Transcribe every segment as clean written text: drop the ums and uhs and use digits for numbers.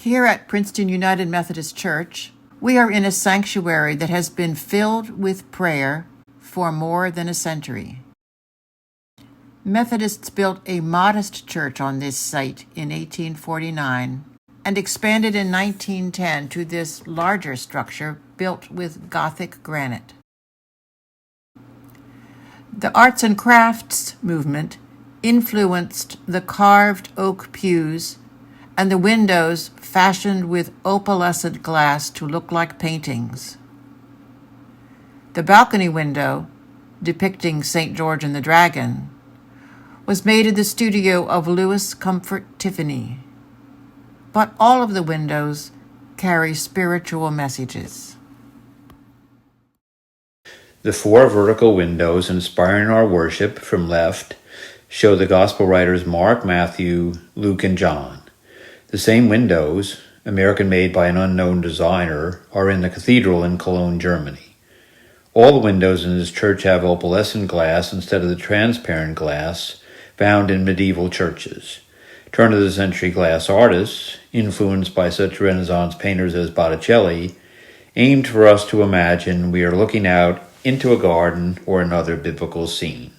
Here at Princeton United Methodist Church, we are in a sanctuary that has been filled with prayer for more than a century. Methodists built a modest church on this site in 1849 and expanded in 1910 to this larger structure built with Gothic granite. The arts and crafts movement influenced the carved oak pews and the windows fashioned with opalescent glass to look like paintings. The balcony window, depicting St. George and the Dragon, was made in the studio of Louis Comfort Tiffany. But all of the windows carry spiritual messages. The four vertical windows inspiring our worship from left show the gospel writers Mark, Matthew, Luke, and John. The same windows, American-made by an unknown designer, are in the cathedral in Cologne, Germany. All the windows in this church have opalescent glass instead of the transparent glass found in medieval churches. Turn-of-the-century glass artists, influenced by such Renaissance painters as Botticelli, aimed for us to imagine we are looking out into a garden or another biblical scene.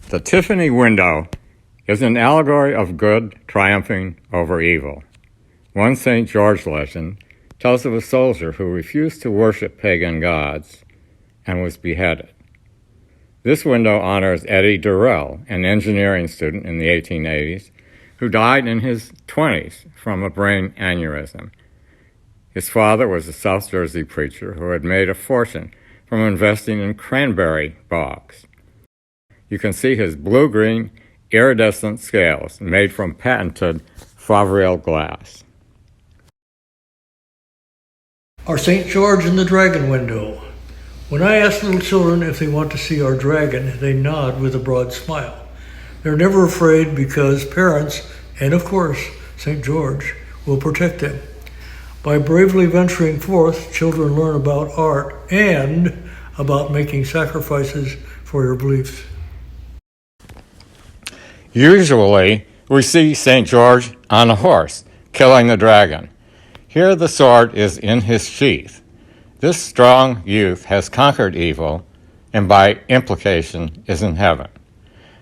The Tiffany window is an allegory of good triumphing over evil. One St. George legend tells of a soldier who refused to worship pagan gods and was beheaded. This window honors Eddie Durrell, an engineering student in the 1880s, who died in his 20s from a brain aneurysm. His father was a South Jersey preacher who had made a fortune from investing in cranberry bogs. You can see his blue-green iridescent scales made from patented Favril glass. Our St. George and the Dragon window. When I ask little children if they want to see our dragon, they nod with a broad smile. They're never afraid because parents, and of course St. George, will protect them. By bravely venturing forth, children learn about art and about making sacrifices for your beliefs. Usually, we see St. George on a horse, killing the dragon. Here the sword is in his sheath. This strong youth has conquered evil, and by implication is in heaven.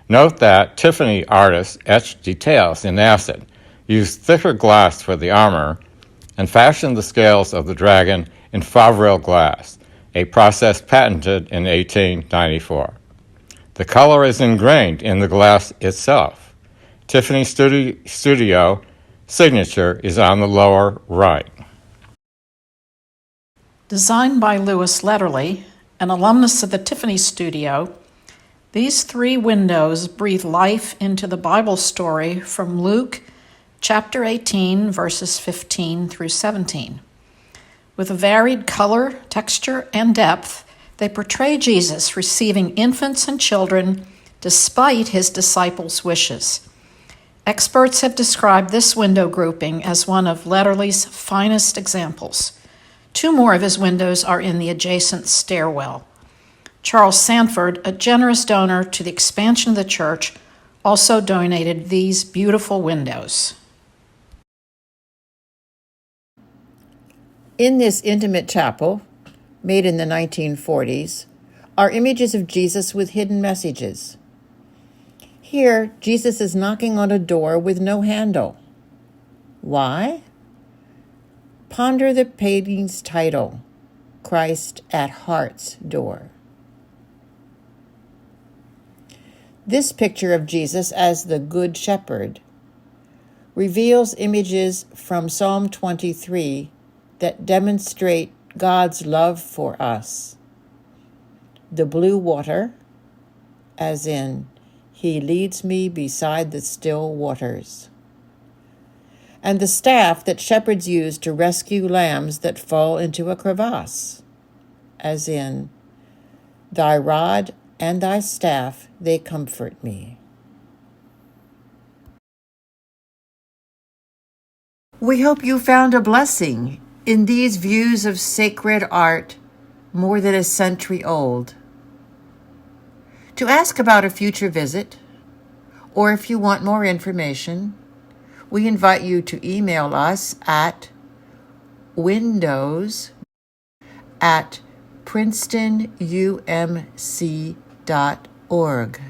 Note that Tiffany artists etched details in acid, used thicker glass for the armor, and fashioned the scales of the dragon in Favril glass, a process patented in 1894. The color is ingrained in the glass itself. Tiffany Studio signature is on the lower right. Designed by Letterle, an alumnus of the Tiffany Studio, these three windows breathe life into the Bible story from Luke chapter 18, verses 15 through 17. With a varied color, texture, and depth, they portray Jesus receiving infants and children despite his disciples' wishes. Experts have described this window grouping as one of Letterle's finest examples. Two more of his windows are in the adjacent stairwell. Charles Sanford, a generous donor to the expansion of the church, also donated these beautiful windows. In this intimate chapel, made in the 1940s, are images of Jesus with hidden messages. Here, Jesus is knocking on a door with no handle. Why? Ponder the painting's title, Christ at Heart's Door. This picture of Jesus as the Good Shepherd reveals images from Psalm 23 that demonstrate God's love for us. The blue water, as in, He leads me beside the still waters. And the staff that shepherds use to rescue lambs that fall into a crevasse, as in, Thy rod and thy staff, they comfort me. We hope you found a blessing in these views of sacred art more than a century old. To ask about a future visit, or if you want more information, we invite you to email us at windows@princetonumc.org.